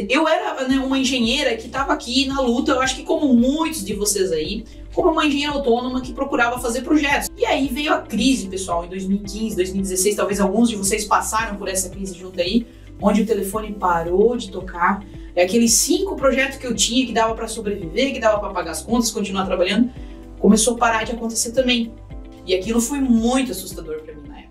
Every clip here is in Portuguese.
Eu era, né, uma engenheira que estava aqui na luta, eu acho que como muitos de vocês aí, como uma engenheira autônoma que procurava fazer projetos. E aí veio a crise, pessoal, em 2015, 2016, talvez alguns de vocês passaram por essa crise junto aí, onde o telefone parou de tocar. Aqueles 5 projetos que eu tinha, que dava para sobreviver, que dava para pagar as contas, continuar trabalhando, começou a parar de acontecer também. E aquilo foi muito assustador para mim na época.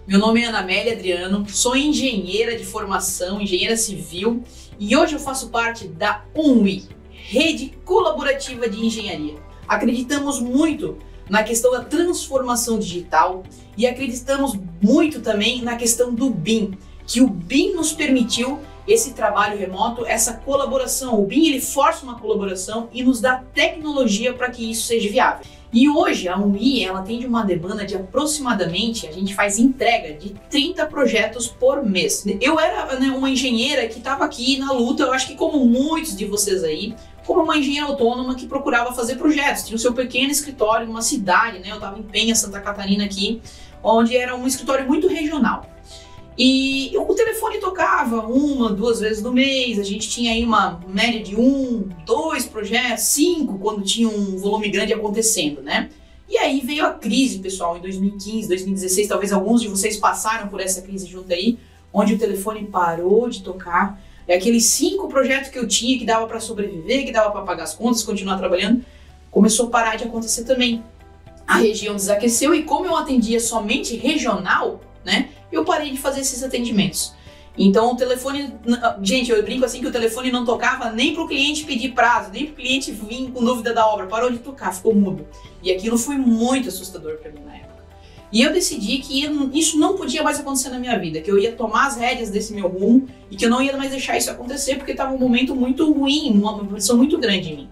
Meu nome é Ana Amélia Adriano, sou engenheira de formação, engenheira civil, e hoje eu faço parte da UNWI, Rede Colaborativa de Engenharia. Acreditamos muito na questão da transformação digital e acreditamos muito também na questão do BIM, que o BIM nos permitiu esse trabalho remoto, essa colaboração. O BIM ele força uma colaboração e nos dá tecnologia para que isso seja viável. E hoje a UNWI ela atende uma demanda de aproximadamente, a gente faz entrega de 30 projetos por mês. Eu era, né, uma engenheira que estava aqui na luta, eu acho que como muitos de vocês aí, como uma engenheira autônoma que procurava fazer projetos. Tinha o seu pequeno escritório numa cidade, né? Eu estava em Penha, Santa Catarina aqui, onde era um escritório muito regional. E o telefone tocava 1, 2 vezes no mês, a gente tinha aí uma média de 1, 2 projetos, 5 quando tinha um volume grande acontecendo, né? E aí veio a crise, pessoal, em 2015, 2016, talvez alguns de vocês passaram por essa crise junto aí, onde o telefone parou de tocar. Aqueles 5 projetos que eu tinha, que dava para sobreviver, que dava para pagar as contas, continuar trabalhando, começou a parar de acontecer também. A região desaqueceu e como eu atendia somente regional, né? Eu parei de fazer esses atendimentos. Então o telefone, gente, eu brinco assim que o telefone não tocava nem para o cliente pedir prazo, nem para o cliente vir com dúvida da obra, parou de tocar, ficou mudo. E aquilo foi muito assustador para mim na época. E eu decidi que isso não podia mais acontecer na minha vida, que eu ia tomar as rédeas desse meu rumo e que eu não ia mais deixar isso acontecer porque estava um momento muito ruim, uma pressão muito grande em mim.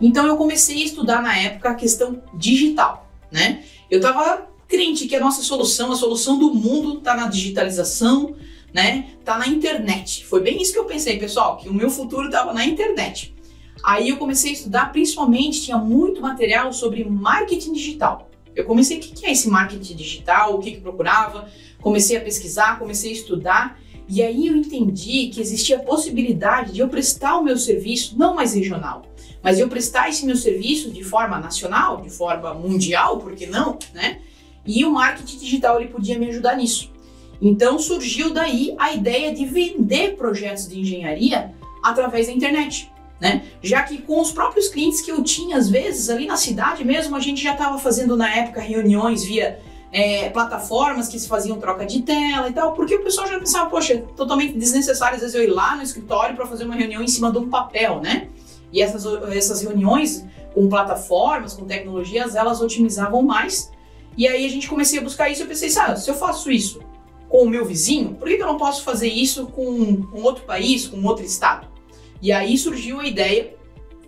Então eu comecei a estudar na época a questão digital, né? Eu estava crente que a nossa solução, a solução do mundo está na digitalização, né? Tá na internet. Foi bem isso que eu pensei, pessoal, que o meu futuro estava na internet. Aí eu comecei a estudar, principalmente tinha muito material sobre marketing digital. Eu comecei, o que é esse marketing digital, o que procurava, comecei a pesquisar, comecei a estudar, e aí eu entendi que existia a possibilidade de eu prestar o meu serviço, não mais regional, mas eu prestar esse meu serviço de forma nacional, de forma mundial, por que não, né? E o marketing digital ele podia me ajudar nisso. Então surgiu daí a ideia de vender projetos de engenharia através da internet, né? Já que com os próprios clientes que eu tinha, às vezes, ali na cidade mesmo, a gente já estava fazendo na época reuniões via plataformas que se faziam troca de tela e tal, porque o pessoal já pensava, poxa, totalmente desnecessário às vezes eu ir lá no escritório para fazer uma reunião em cima de um papel, né? E essas reuniões com plataformas, com tecnologias, elas otimizavam mais. E aí a gente comecei a buscar isso e eu pensei, sabe, se eu faço isso com o meu vizinho, por que eu não posso fazer isso com um outro país, com outro estado? E aí surgiu a ideia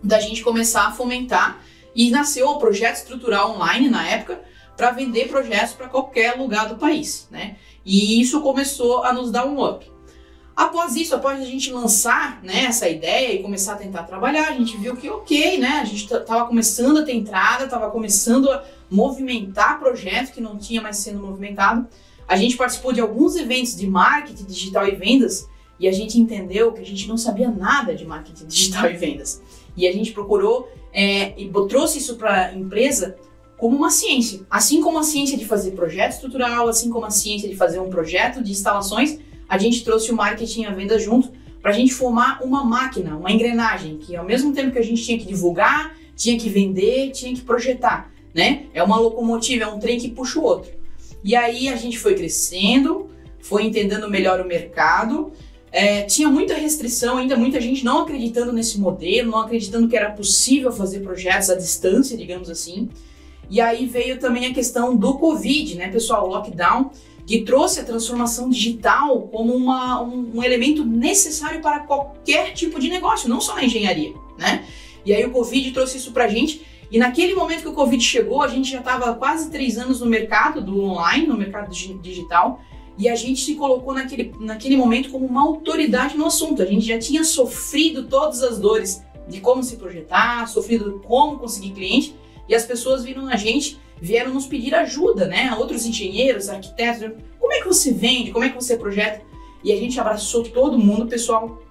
da gente começar a fomentar e nasceu o Projeto Estrutural Online na época para vender projetos para qualquer lugar do país, né? E isso começou a nos dar um up. Após isso, após a gente lançar, né, essa ideia e começar a tentar trabalhar, a gente viu que ok, né? A gente estava começando a ter entrada, estava começando a movimentar projetos que não tinha mais sendo movimentado. A gente participou de alguns eventos de marketing digital e vendas e a gente entendeu que a gente não sabia nada de marketing digital e vendas. E a gente procurou e trouxe isso para a empresa como uma ciência. Assim como a ciência de fazer projeto estrutural, assim como a ciência de fazer um projeto de instalações, a gente trouxe o marketing e a venda junto para a gente formar uma máquina, uma engrenagem, que ao mesmo tempo que a gente tinha que divulgar, tinha que vender, tinha que projetar, né? É uma locomotiva, é um trem que puxa o outro. E aí a gente foi crescendo, foi entendendo melhor o mercado, tinha muita restrição ainda, muita gente não acreditando nesse modelo, não acreditando que era possível fazer projetos à distância, digamos assim. E aí veio também a questão do Covid, né, pessoal, o lockdown, que trouxe a transformação digital como um elemento necessário para qualquer tipo de negócio, não só na engenharia, né? E aí o Covid trouxe isso pra gente, e naquele momento que o Covid chegou, a gente já estava quase 3 anos no mercado do online, no mercado digital, e a gente se colocou naquele momento como uma autoridade no assunto. A gente já tinha sofrido todas as dores de como se projetar, sofrido como conseguir cliente, e as pessoas viram na gente vieram nos pedir ajuda, né? Outros engenheiros, arquitetos, como é que você vende, como é que você projeta? E a gente abraçou todo mundo, pessoal.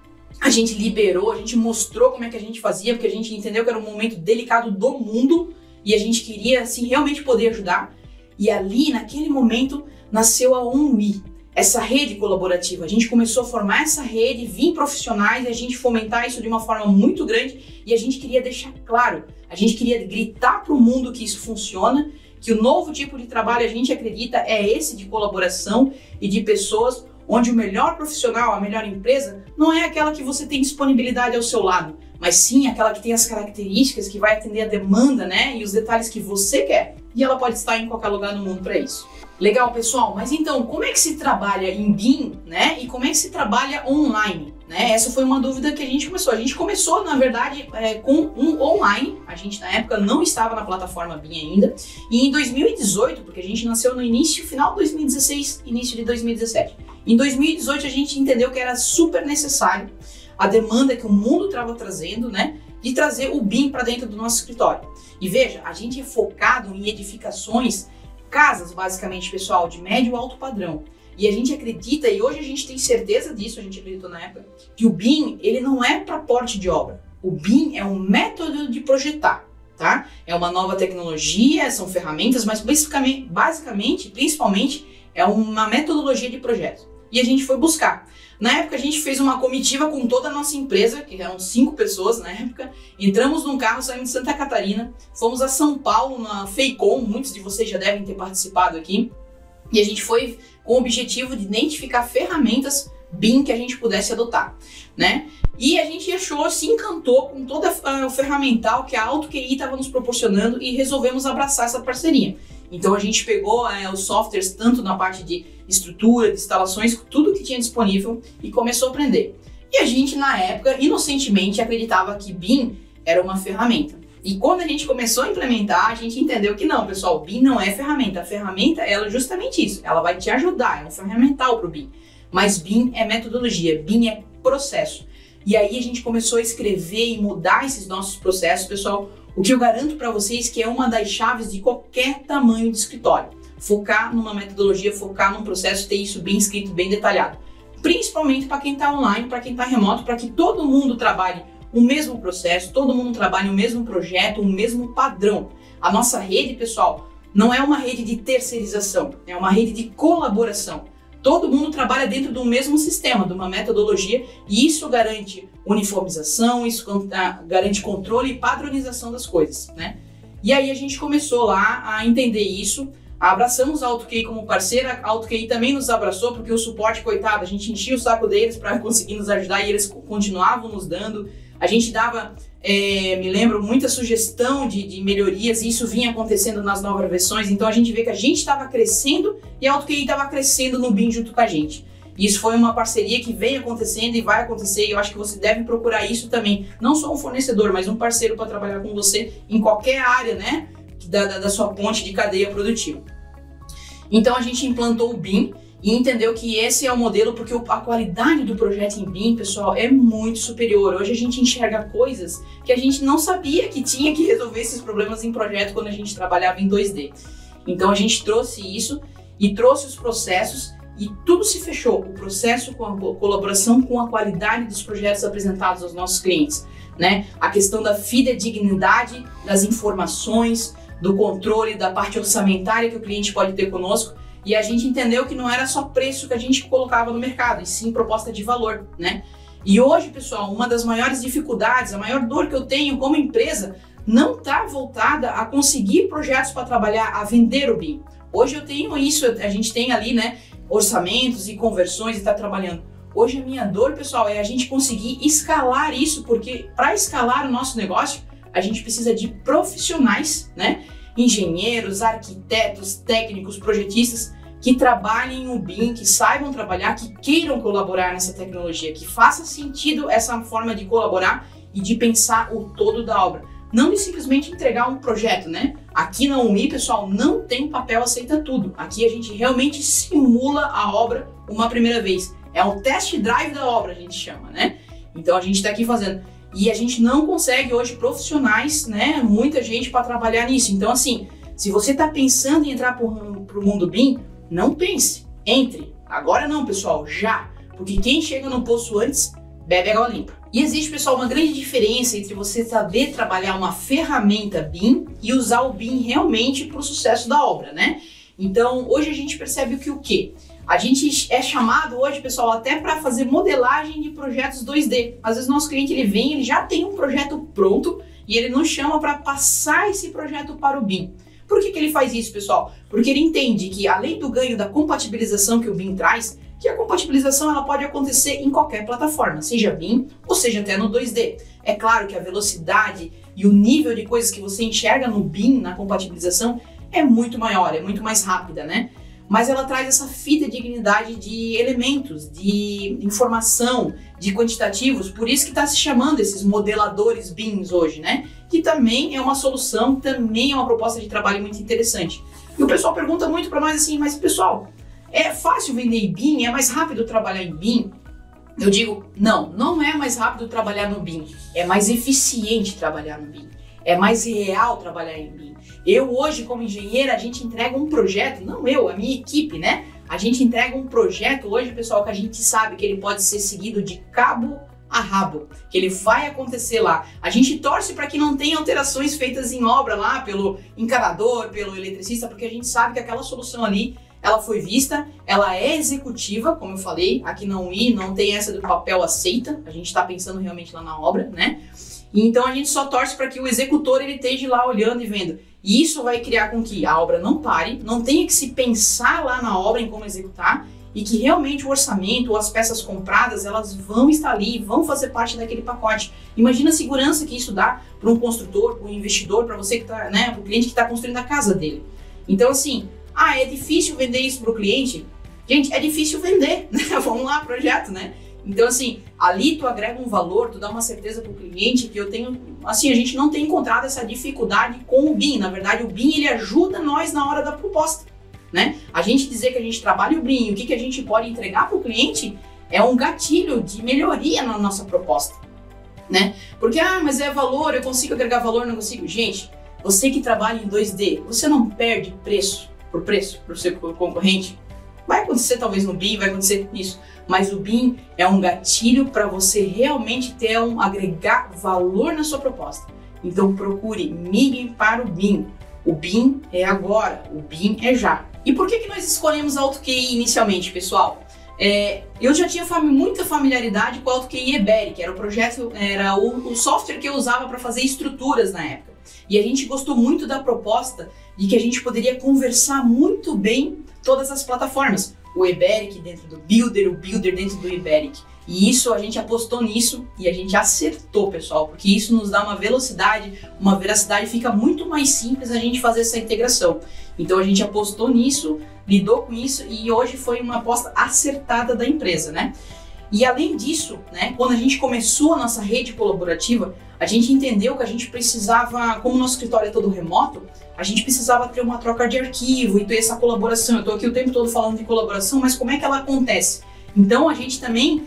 A gente liberou, a gente mostrou como é que a gente fazia, porque a gente entendeu que era um momento delicado do mundo e a gente queria, assim, realmente poder ajudar. E ali, naquele momento, nasceu a OnWe, essa rede colaborativa. A gente começou a formar essa rede, vir profissionais e a gente fomentar isso de uma forma muito grande e a gente queria deixar claro, a gente queria gritar para o mundo que isso funciona, que o novo tipo de trabalho a gente acredita é esse de colaboração e de pessoas onde o melhor profissional, a melhor empresa, não é aquela que você tem disponibilidade ao seu lado, mas sim aquela que tem as características, que vai atender a demanda, né, e os detalhes que você quer. E ela pode estar em qualquer lugar do mundo para isso. Legal, pessoal, mas então, como é que se trabalha em BIM, né, e como é que se trabalha online? Né? Essa foi uma dúvida que a gente começou. A gente começou, na verdade, com um online. A gente, na época, não estava na plataforma BIM ainda. E em 2018, porque a gente nasceu no início, final de 2016, início de 2017. Em 2018, a gente entendeu que era super necessário a demanda que o mundo estava trazendo, né, de trazer o BIM para dentro do nosso escritório. E veja, a gente é focado em edificações, casas, basicamente, pessoal, de médio e alto padrão. E a gente acredita, e hoje a gente tem certeza disso, a gente acreditou na época, que o BIM, ele não é para porte de obra. O BIM é um método de projetar, tá? É uma nova tecnologia, são ferramentas, mas basicamente, principalmente, é uma metodologia de projeto. E a gente foi buscar. Na época a gente fez uma comitiva com toda a nossa empresa, que eram 5 pessoas na época, entramos num carro, saímos de Santa Catarina, fomos a São Paulo, na FEICOM, muitos de vocês já devem ter participado aqui, e a gente foi com o objetivo de identificar ferramentas BIM que a gente pudesse adotar, né? E a gente achou, se encantou com toda o ferramental que a AutoQI estava nos proporcionando e resolvemos abraçar essa parceria. Então a gente pegou os softwares tanto na parte de estrutura, de instalações, tudo que tinha disponível e começou a aprender. E a gente, na época, inocentemente acreditava que BIM era uma ferramenta. E quando a gente começou a implementar, a gente entendeu que não, pessoal, BIM não é ferramenta. A ferramenta, ela é justamente isso, ela vai te ajudar, é um ferramental para o BIM. Mas BIM é metodologia, BIM é processo. E aí a gente começou a escrever e mudar esses nossos processos, pessoal. O que eu garanto para vocês que é uma das chaves de qualquer tamanho de escritório. Focar numa metodologia, focar num processo, ter isso bem escrito, bem detalhado. Principalmente para quem está online, para quem está remoto, para que todo mundo trabalhe o mesmo processo, todo mundo trabalhe o mesmo projeto, o mesmo padrão. A nossa rede, pessoal, não é uma rede de terceirização, é uma rede de colaboração. Todo mundo trabalha dentro do mesmo sistema, de uma metodologia, e isso garante uniformização, isso garante controle e padronização das coisas, né? E aí a gente começou lá a entender isso, abraçamos a AutoQI como parceira, a AutoQI também nos abraçou, porque o suporte, coitado, a gente enchia o saco deles para conseguir nos ajudar e eles continuavam nos dando. A gente dava, me lembro, muita sugestão de melhorias e isso vinha acontecendo nas novas versões, então a gente vê que a gente estava crescendo e a AutoQI estava crescendo no BIM junto com a gente. E isso foi uma parceria que vem acontecendo e vai acontecer e eu acho que você deve procurar isso também, não só um fornecedor, mas um parceiro para trabalhar com você em qualquer área, né, da sua ponte de cadeia produtiva. Então a gente implantou o BIM e entendeu que esse é o modelo porque a qualidade do projeto em BIM, pessoal, é muito superior. Hoje a gente enxerga coisas que a gente não sabia que tinha que resolver esses problemas em projeto quando a gente trabalhava em 2D. Então a gente trouxe isso e trouxe os processos e tudo se fechou. O processo com a colaboração com a qualidade dos projetos apresentados aos nossos clientes, né? A questão da fidedignidade das informações, do controle, da parte orçamentária que o cliente pode ter conosco. E a gente entendeu que não era só preço que a gente colocava no mercado, e sim proposta de valor, né? E hoje, pessoal, uma das maiores dificuldades, a maior dor que eu tenho como empresa, não está voltada a conseguir projetos para trabalhar, a vender o BIM. Hoje eu tenho isso, a gente tem ali, né, orçamentos e conversões e está trabalhando. Hoje a minha dor, pessoal, é a gente conseguir escalar isso, porque para escalar o nosso negócio, a gente precisa de profissionais, né? Engenheiros, arquitetos, técnicos, projetistas que trabalhem o BIM, que saibam trabalhar, que queiram colaborar nessa tecnologia, que faça sentido essa forma de colaborar e de pensar o todo da obra. Não de simplesmente entregar um projeto, né? Aqui na OnWe, pessoal, não tem papel aceita tudo. Aqui a gente realmente simula a obra uma primeira vez. É um test drive da obra, a gente chama, né? Então a gente está aqui fazendo. E a gente não consegue hoje profissionais, né? Muita gente para trabalhar nisso. Então, assim, Se você está pensando em entrar para o mundo BIM, não pense, entre. Agora não, pessoal, já. Porque quem chega no poço antes, bebe água limpa. E existe, pessoal, uma grande diferença entre você saber trabalhar uma ferramenta BIM e usar o BIM realmente para o sucesso da obra, né? Então, hoje a gente percebe que o quê? A gente é chamado hoje, pessoal, até para fazer modelagem de projetos 2D. Às vezes nosso cliente ele vem, ele já tem um projeto pronto e ele nos chama para passar esse projeto para o BIM. Por que ele faz isso, pessoal? Porque ele entende que além do ganho da compatibilização que o BIM traz, que a compatibilização ela pode acontecer em qualquer plataforma, seja BIM ou seja até no 2D. É claro que a velocidade e o nível de coisas que você enxerga no BIM, na compatibilização, é muito maior, é muito mais rápida, né? Mas ela traz essa fidedignidade de elementos, de informação, de quantitativos, por isso que está se chamando esses modeladores BIMs hoje, né? Que também é uma solução, também é uma proposta de trabalho muito interessante. E o pessoal pergunta muito para nós assim, mas pessoal, é fácil vender em BIM? É mais rápido trabalhar em BIM? Eu digo, não é mais rápido trabalhar no BIM, é mais eficiente trabalhar no BIM. É mais real trabalhar em BIM. Eu hoje, como engenheira, a gente entrega um projeto, não eu, a minha equipe, né? A gente entrega um projeto hoje, pessoal, que a gente sabe que ele pode ser seguido de cabo a rabo, que ele vai acontecer lá. A gente torce para que não tenha alterações feitas em obra lá pelo encanador, pelo eletricista, porque a gente sabe que aquela solução ali, ela foi vista, ela é executiva, como eu falei, aqui na UI não tem essa do papel aceita, a gente está pensando realmente lá na obra, né? Então a gente só torce para que o executor ele esteja lá olhando e vendo. E isso vai criar com que a obra não pare, não tenha que se pensar lá na obra em como executar e que realmente o orçamento ou as peças compradas elas vão estar ali, vão fazer parte daquele pacote. Imagina a segurança que isso dá para um construtor, para um investidor, para você que está, né, para o cliente que está construindo a casa dele. Então assim, é difícil vender isso para o cliente? Gente, é difícil vender, né? Vamos lá, projeto, né? Então, assim, ali tu agrega um valor, tu dá uma certeza para o cliente que eu tenho, assim, a gente não tem encontrado essa dificuldade com o BIM. Na verdade, o BIM, ele ajuda nós na hora da proposta, né? A gente dizer que a gente trabalha o BIM, o que a gente pode entregar para o cliente é um gatilho de melhoria na nossa proposta, né? Porque, mas é valor, eu consigo agregar valor, não consigo. Gente, você que trabalha em 2D, você não perde preço por o seu concorrente? Vai acontecer talvez no BIM, vai acontecer isso, mas o BIM é um gatilho para você realmente ter agregar valor na sua proposta. Então procure, migre para o BIM. O BIM é agora, o BIM é já. E por que nós escolhemos a AutoQI inicialmente, pessoal? Eu já tinha muita familiaridade com a AutoQI eBERI, que era o projeto, era o software que eu usava para fazer estruturas na época. E a gente gostou muito da proposta de que a gente poderia conversar muito bem todas as plataformas. O eBERIC dentro do Builder, o Builder dentro do eBERIC. E isso, a gente apostou nisso e a gente acertou, pessoal, porque isso nos dá uma velocidade, uma veracidade, fica muito mais simples a gente fazer essa integração. Então a gente apostou nisso, lidou com isso e hoje foi uma aposta acertada da empresa, né? E além disso, né, quando a gente começou a nossa rede colaborativa, a gente entendeu que a gente precisava, como o nosso escritório é todo remoto, a gente precisava ter uma troca de arquivo e ter essa colaboração. Eu estou aqui o tempo todo falando de colaboração, mas como é que ela acontece? Então a gente também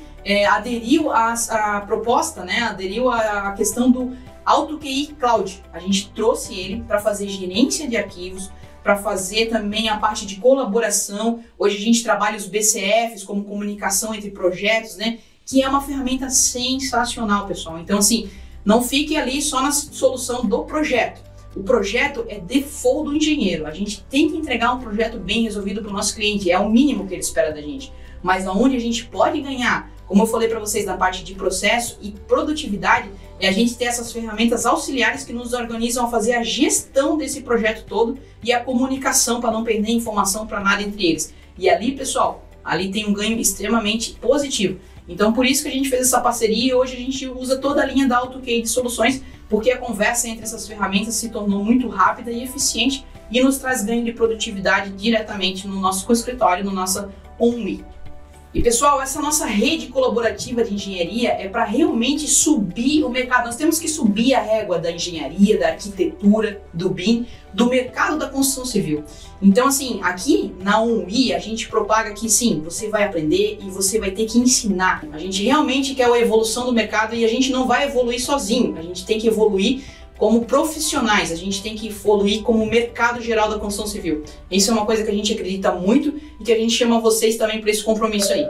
aderiu à proposta, né, aderiu à questão do AutoQI Cloud. A gente trouxe ele para fazer gerência de arquivos, para fazer também a parte de colaboração. Hoje a gente trabalha os BCFs como comunicação entre projetos, né? Que é uma ferramenta sensacional, pessoal. Então, assim, não fique ali só na solução do projeto. O projeto é default do engenheiro. A gente tem que entregar um projeto bem resolvido para o nosso cliente. É o mínimo que ele espera da gente. Mas onde a gente pode ganhar, como eu falei para vocês na parte de processo e produtividade, é a gente ter essas ferramentas auxiliares que nos organizam a fazer a gestão desse projeto todo e a comunicação para não perder informação para nada entre eles. E ali, pessoal, ali tem um ganho extremamente positivo. Então, por isso que a gente fez essa parceria e hoje a gente usa toda a linha da AutoQI de soluções, porque a conversa entre essas ferramentas se tornou muito rápida e eficiente e nos traz ganho de produtividade diretamente no nosso escritório, no nosso OnWe. E pessoal, essa nossa rede colaborativa de engenharia é para realmente subir o mercado. Nós temos que subir a régua da engenharia, da arquitetura, do BIM, do mercado da construção civil. Então assim, aqui na OnWe a gente propaga que sim, você vai aprender e você vai ter que ensinar. A gente realmente quer a evolução do mercado e a gente não vai evoluir sozinho, a gente tem que evoluir como profissionais, a gente tem que evoluir como mercado geral da construção civil. Isso é uma coisa que a gente acredita muito e que a gente chama vocês também para esse compromisso aí.